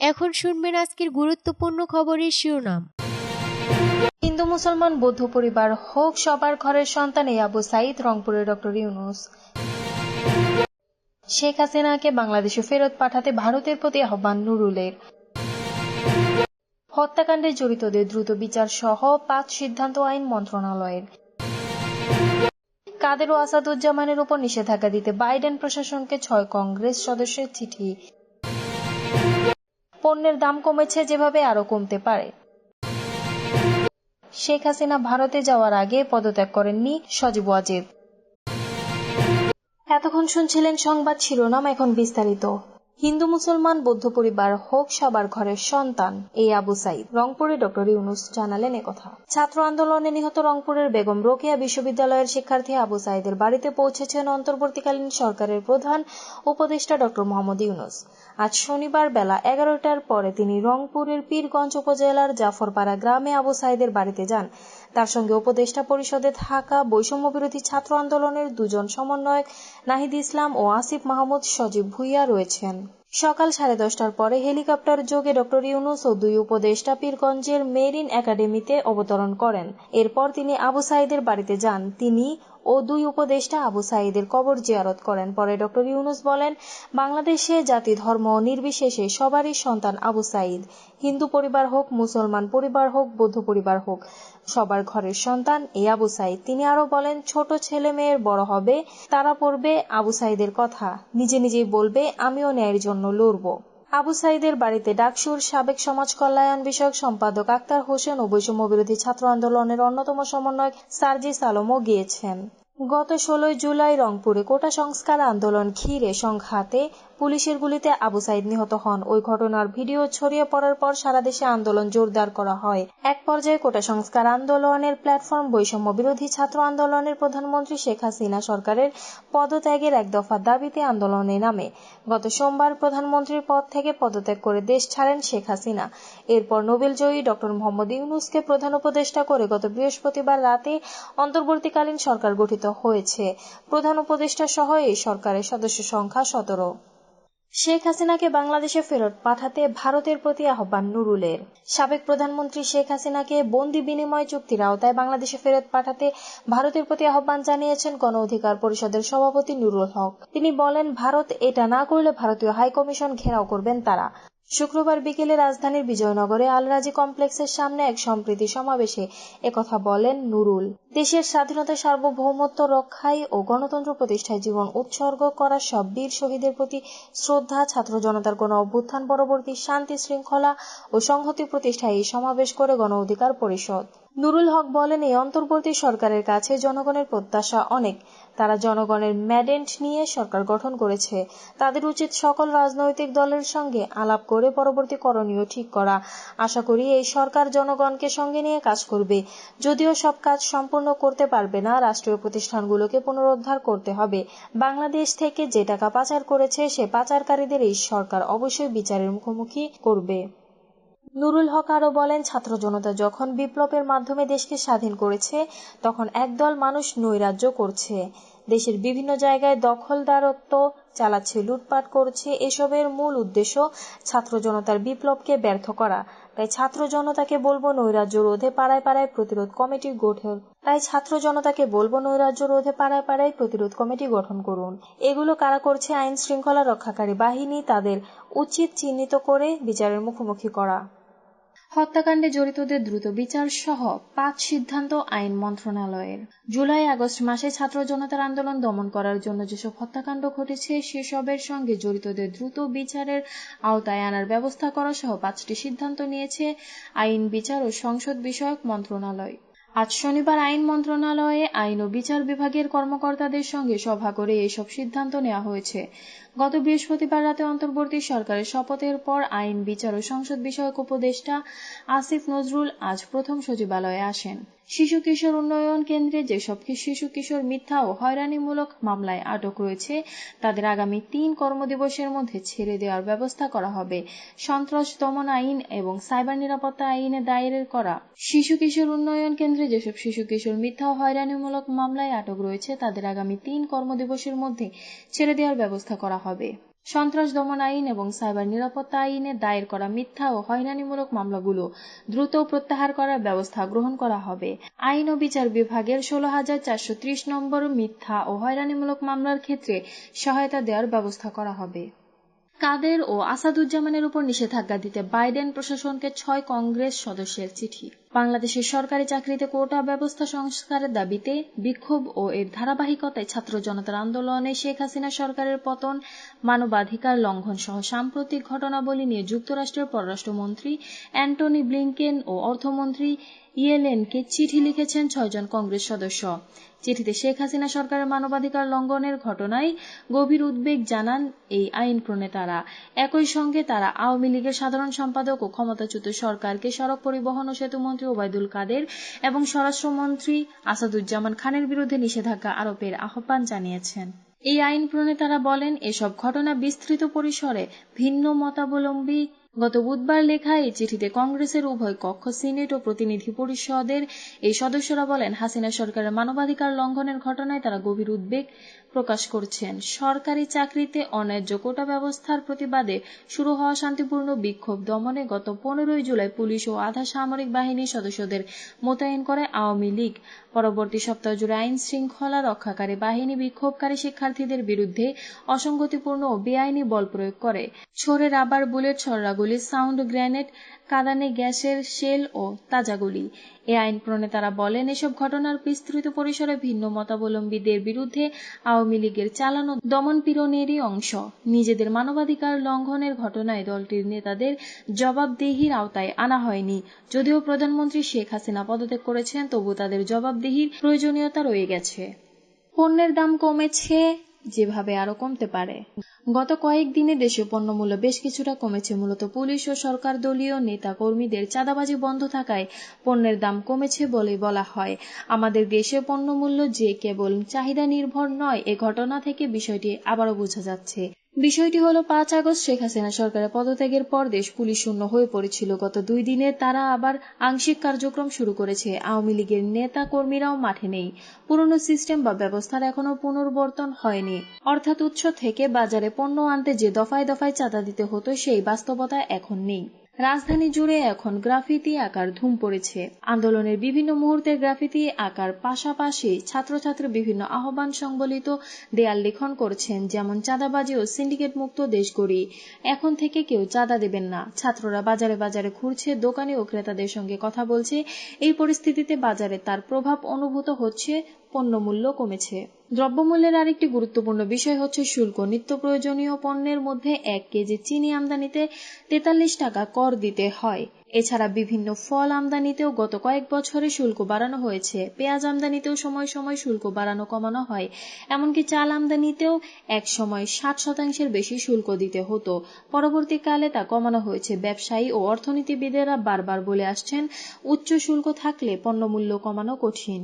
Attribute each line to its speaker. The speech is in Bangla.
Speaker 1: এখন শুনবেন আজকের গুরুত্বপূর্ণ খবরের শিরোনাম।
Speaker 2: হিন্দু মুসলমান বৌদ্ধ পরিবার হোক সবার ঘরের সন্তান এই আবু সাইদ, রংপুরের ডক্টর ইউনূস। শেখ হাসিনাকে বাংলাদেশে ফেরত পাঠাতে ভারতের প্রতি আহ্বান নুরুলের। হত্যাকাণ্ডে জড়িতদের দ্রুত বিচার সহ 5 সিদ্ধান্ত আইন মন্ত্রণালয়ের। কাদের ও আসাদুজ্জামানের উপর নিষেধাজ্ঞা দিতে বাইডেন প্রশাসনকে 6 কংগ্রেস সদস্যের চিঠি। পণ্যের দাম কমেছে যেভাবে আরও কমতে পারে। শেখ হাসিনা ভারতে যাওয়ার আগে পদত্যাগ করেননি সজীব ওয়াজেদ। এতক্ষণ শুনছিলেন সংবাদ শিরোনাম, এখন বিস্তারিত। হিন্দু মুসলমান বৌদ্ধ পরিবার হোক সবার ঘরের সন্তান এই আবু সাইদ, রংপুরে ডক্টর ইউনূস জানালেন একথা। ছাত্র আন্দোলনে নিহত রংপুরের বেগম রোকেয়া বিশ্ববিদ্যালয়ের শিক্ষার্থী আবু সাইদের বাড়িতে পৌঁছেছেন অন্তর্বর্তীকালীন সরকারের প্রধান উপদেষ্টা ডক্টর মোহাম্মদ ইউনূস। আজ শনিবার বেলা 11টার পরে তিনি রংপুরের পীরগঞ্জ উপজেলার জাফরপাড়া গ্রামে আবু সাইদের বাড়িতে যান। তার সঙ্গে উপদেষ্টা পরিষদে থাকা বৈষম্য বিরোধী ছাত্র আন্দোলনের 2 জন সমন্বয়ক নাহিদ ইসলাম ও আসিফ মাহমুদ সজীব ভুইয়া রয়েছেন। সকাল 10:30টার পরে হেলিকপ্টার যোগে ডক্টর ইউনূস ও 2 উপদেষ্টা পীরগঞ্জের মেরিন একাডেমিতে অবতরণ করেন। এরপর তিনি আবু সাইদের বাড়িতে যান। তিনি ও 2 উপদেষ্টা আবু সাইদের কবর জিয়ারত করেন। পরে ডক্টর ইউনূস বলেন, বাংলাদেশে জাতি ধর্ম নির্বিশেষে সবারই সন্তান আবু সাইদ। হিন্দু পরিবার হোক, মুসলমান পরিবার হোক, বৌদ্ধ পরিবার হোক, সবার ঘরের সন্তান এই আবু সাইদ। তিনি আরো বলেন, ছোট ছেলে মেয়ের বড় হবে, তারা পড়বে আবু সাইদের কথা, নিজে নিজেই বলবে আমিও ন্যায়ের জন্য লড়ব। আবু সাইদের বাড়িতে ডাকসুর সাবেক সমাজ কল্যাণ বিষয়ক সম্পাদক আক্তার হোসেন ও বৈষম্য বিরোধী ছাত্র আন্দোলনের অন্যতম সমন্বয়ক সার্জিস আলমও গিয়েছেন। গত 16 জুলাই রংপুরে কোটা সংস্কার আন্দোলন ঘিরে সংঘাতে পুলিশের গুলিতে আবু সাইদ নিহত হন। ওই ঘটনার ভিডিও ছড়িয়ে পড়ার পর সারা দেশে আন্দোলন জোরদার করা হয়। এক পর্যায়ে কোটা সংস্কার আন্দোলনের প্ল্যাটফর্ম বৈষম্য বিরোধী ছাত্র আন্দোলনের প্রধানমন্ত্রী শেখ হাসিনা সরকারের পদত্যাগের 1 দফা দাবিতে আন্দোলনে নামে। গত সোমবার প্রধানমন্ত্রীর পদ থেকে পদত্যাগ করে দেশ ছাড়েন শেখ হাসিনা। এরপর নোবেলজয়ী ডক্টর মোহাম্মদ ইউনূসকে প্রধান উপদেষ্টা করে গত বৃহস্পতিবার রাতে অন্তর্বর্তীকালীন সরকার গঠিত হয়েছে। প্রধান উপদেষ্টা সহ এই সরকারের সদস্য সংখ্যা 17। শেখ হাসিনাকে বাংলাদেশে ফেরত পাঠাতে ভারতের প্রতি আহ্বান নুরুলের। সাবেক প্রধানমন্ত্রী শেখ হাসিনাকে বন্দি বিনিময় চুক্তির আওতায় বাংলাদেশে ফেরত পাঠাতে ভারতের প্রতি আহ্বান জানিয়েছেন গণ অধিকার পরিষদের সভাপতি নুরুল হক। তিনি বলেন, ভারত এটা না করলে ভারতীয় হাইকমিশন ঘেরাও করবেন তারা। শুক্রবার বিকেলে রাজধানীর বিজয়নগরে আল রাজি কমপ্লেক্সের সামনে এক সম্প্রীতি সমাবেশে একথা বলেন নুরুল। দেশের স্বাধীনতা, সার্বভৌমত্ব রক্ষায় ও গণতন্ত্র প্রতিষ্ঠায় জীবন উৎসর্গ করা সব বীর শহীদের প্রতি শ্রদ্ধা, ছাত্র জনতার গণ অভ্যুত্থান পরবর্তী শান্তি শৃঙ্খলা ও সংহতি প্রতিষ্ঠায় এই সমাবেশ করে গণ অধিকার পরিষদ। নুরুল হক বলেন, এই অন্তর্বর্তী সরকারের কাছে জনগণের প্রত্যাশা অনেক। তারা জনগণের ম্যান্ডেট নিয়ে সরকার গঠন করেছে। তাদের উচিত সকল রাজনৈতিক দলের সঙ্গে আলাপ করে পরবর্তী করণীয় ঠিক করা। আশা করি এই সরকার জনগণকে সঙ্গে নিয়ে কাজ করবে। যদিও সব কাজ সম্পূর্ণ করতে পারবে না, রাষ্ট্রীয় প্রতিষ্ঠানগুলোকে পুনরুদ্ধার করতে হবে। বাংলাদেশ থেকে যে টাকা পাচার করেছে সে পাচারকারীদের এই সরকার অবশ্যই বিচারের মুখোমুখি করবে। নুরুল হক আরো বলেন, ছাত্র জনতা যখন বিপ্লবের মাধ্যমে দেশকে স্বাধীন করেছে, তখন একদল মানুষ নৈরাজ্য করছে, দেশের বিভিন্ন জায়গায় দখলদারত্ব চালাচ্ছে, লুটপাট করছে। এসবের মূল উদ্দেশ্য ছাত্র জনতার বিপ্লবকে ব্যর্থ করা। তাই ছাত্র জনতাকে বলবো নৈরাজ্য রোধে পাড়ায় পাড়ায় প্রতিরোধ কমিটি গঠন করুন। এগুলো কারা করছে? আইন শৃঙ্খলা রক্ষাকারী বাহিনী। তাদের উচিত চিহ্নিত করে বিচারের মুখোমুখি করা। হত্যাকাণ্ডে জড়িতদের দ্রুত বিচার সহ 5 সিদ্ধান্ত আইন মন্ত্রণালয়ের। জুলাই আগস্ট মাসে ছাত্র জনতার আন্দোলন দমন করার জন্য যেসব হত্যাকাণ্ড ঘটেছে সেসবের সঙ্গে জড়িতদের দ্রুত বিচারের আওতায় আনার ব্যবস্থা করা সহ 5টি সিদ্ধান্ত নিয়েছে আইন, বিচার ও সংসদ বিষয়ক মন্ত্রণালয়। আজ শনিবার আইন মন্ত্রণালয়ে আইন ও বিচার বিভাগের কর্মকর্তাদের সঙ্গে সভা করে এসব সিদ্ধান্ত নেওয়া হয়েছে। গত বৃহস্পতিবার রাতে অন্তর্বর্তী সরকারের শপথের পর আইন, বিচার ও সংসদ বিষয়ক উপদেষ্টা আসিফ নজরুল আজ প্রথম সচিবালয়ে আসেন। শিশু কিশোর উন্নয়ন কেন্দ্রে যেসব শিশু কিশোর মিথ্যা ও হয়রানিমূলক মামলায় আটক রয়েছে তাদের আগামী 3 কর্মদিবসের মধ্যে ছেড়ে দেওয়ার ব্যবস্থা করা হবে। সন্ত্রাস দমন আইন এবং সাইবার নিরাপত্তা আইনে দায়ের করা শিশু কিশোর উন্নয়ন কেন্দ্রে যেসব শিশু কিশোর মিথ্যা ও হয়রানিমূলক মামলায় আটক রয়েছে তাদের আগামী 3 কর্মদিবসের মধ্যে ছেড়ে দেওয়ার ব্যবস্থা করা হবে। সন্ত্রাস দমন আইন এবং সাইবার নিরাপত্তা আইনে দায়ের করা মিথ্যা ও হয়রানিমূলক মামলাগুলো দ্রুত প্রত্যাহার করার ব্যবস্থা গ্রহণ করা হবে। আইন ও বিচার বিভাগের 16,430 নম্বর মিথ্যা ও হয়রানিমূলক মামলার ক্ষেত্রে সহায়তা দেওয়ার ব্যবস্থা করা হবে। কাদের ও আসাদুজ্জামানের উপর নিষেধাজ্ঞা দিতে বাইডেন প্রশাসনকে 6 কংগ্রেস সদস্যের চিঠি। বাংলাদেশের সরকারি চাকরিতে কোটা ব্যবস্থা সংস্কারের দাবিতে বিক্ষোভ ও এর ধারাবাহিকতায় ছাত্র জনতার আন্দোলনে শেখ হাসিনা সরকারের পতন, মানবাধিকার লঙ্ঘন সহ সাম্প্রতিক ঘটনাবলী নিয়ে যুক্তরাষ্ট্রের পররাষ্ট্রমন্ত্রী অ্যান্টনি ব্লিংকেন ও অর্থমন্ত্রী ইয়েলেনকে চিঠি লিখেছেন 6 জন কংগ্রেস সদস্য। চিঠিতে শেখ হাসিনা সরকারের মানবাধিকার লঙ্ঘনের ঘটনায় গভীর উদ্বেগ জানান এই আইন প্রণেতারা। একই সঙ্গে তারা আওয়ামী লীগের সাধারণ সম্পাদক ও ক্ষমতাচ্যুত সরকারকে সড়ক পরিবহন ও সেতুমন্ত্রী ওবায়দুল কাদের এবং স্বরাষ্ট্রমন্ত্রী আসাদুজ্জামান খানের বিরুদ্ধে নিষেধাজ্ঞা আরোপের আহ্বান জানিয়েছেন। এই আইন প্রণেতারা বলেন, এসব ঘটনা বিস্তৃত পরিসরে ভিন্ন মতাবলম্বী। গত বুধবার লেখা এই চিঠিতে কংগ্রেসের উভয় কক্ষ, সিনেট ও প্রতিনিধি পরিষদের এই সদস্যরা বলেন, হাসিনা সরকারের মানবাধিকার লঙ্ঘনের ঘটনায় তারা গভীর উদ্বেগ প্রকাশ করছেন। সরকারি চাকরিতে অন্যায্য কোটা ব্যবস্থার প্রতিবাদে শুরু হওয়া শান্তিপূর্ণ বিক্ষোভ দমনে গত 15 জুলাই পুলিশ ও আধা সামরিক বাহিনীর সদস্যদের মোতায়েন করে আওয়ামী লীগ। পরবর্তী সপ্তাহ জুড়ে আইন শৃঙ্খলা রক্ষাকারী বাহিনী বিক্ষোভকারী শিক্ষার্থীদের বিরুদ্ধে অসংগতিপূর্ণ ও বেআইনি বল প্রয়োগ করে। ছোড়ে রাবার বুলেট, ছড়াগুলি, সাউন্ড গ্রেনেড, কাঁদানে গ্যাসের শেল ও তাজাগুলি। এ আইন প্রণেতারা বলেন, এসব ঘটনার বিস্তৃত পরিসরে ভিন্ন মতাবলম্বীদের বিরুদ্ধে আওয়ামী লীগের চালানো দমন-পীড়নেরই অংশ। নিজেদের মানবাধিকার লঙ্ঘনের ঘটনায় দলটির নেতাদের জবাবদিহির আওতায় আনা হয়নি। যদিও প্রধানমন্ত্রী শেখ হাসিনা পদত্যাগ করেছেন, তবু তাদের জবাবদিহির প্রয়োজনীয়তা রয়ে গেছে। পণ্যের দাম কমেছে, যেভাবে আরো কমতে পারে। গত কয়েকদিনে দেশীয় পণ্যমূল্য বেশ কিছুটা কমেছে। মূলত পুলিশ ও সরকার দলীয় নেতা কর্মীদের চাঁদাবাজি বন্ধ থাকায় পণ্যের দাম কমেছে বলেই বলা হয়। আমাদের দেশে পণ্যমূল্য যে কেবল চাহিদা নির্ভর নয়, এ ঘটনা থেকে বিষয়টি আবারও বোঝা যাচ্ছে। বিষয়টি হলো 5 আগস্ট শেখ হাসিনা সরকারের পদত্যাগের পর দেশ পুলিশ শূন্য হয়ে পড়েছিল। গত 2 দিনে তারা আবার আংশিক কার্যক্রম শুরু করেছে। আওয়ামী লীগের নেতা কর্মীরাও মাঠে নেই। পুরনো সিস্টেম বা ব্যবস্থার এখনো পুনর্বর্তন হয়নি। অর্থাৎ উৎস থেকে বাজারে পণ্য আনতে যে দফায় দফায় চাঁদা দিতে হতো, সেই বাস্তবতা এখন নেই। রাজধানী জুড়ে এখন গ্রাফিতি আঁকার ধুম পড়েছে। আন্দোলনের বিভিন্ন মুহূর্তের গ্রাফিতি আঁকার পাশাপাশি ছাত্রছাত্রী বিভিন্ন আহ্বান সংবলিত দেয়াল লিখন করছেন, যেমন চাঁদাবাজি ও সিন্ডিকেট মুক্ত দেশ গড়ি, এখন থেকে কেউ চাঁদা দেবেন না। ছাত্ররা বাজারে বাজারে ঘুরছে, দোকানি ও ক্রেতাদের সঙ্গে কথা বলছে। এই পরিস্থিতিতে বাজারে তার প্রভাব অনুভূত হচ্ছে, পণ্যমূল্য কমেছে। দ্রব্যমূল্যের আরেকটি গুরুত্বপূর্ণ বিষয় হচ্ছে শুল্ক। নিত্য প্রয়োজনীয় পণ্যের মধ্যে 1 কেজি চিনি আমদানিতে 43 টাকা কর দিতে হয়। এছাড়া বিভিন্ন ফল আমদানিতেও গত কয়েক বছরে শুল্ক বাড়ানো হয়েছে। পেঁয়াজ আমদানিতেও সময় সময় শুল্ক বাড়ানো কমানো হয়। এমনকি চাল আমদানিতেও এক সময় 60% বেশি শুল্ক দিতে হতো। পরবর্তীকালে তা কমানো হয়েছে। ব্যবসায়ী ও অর্থনীতিবিদেরা বারবার বলে আসছেন, উচ্চ শুল্ক থাকলে পণ্যমূল্য কমানো কঠিন।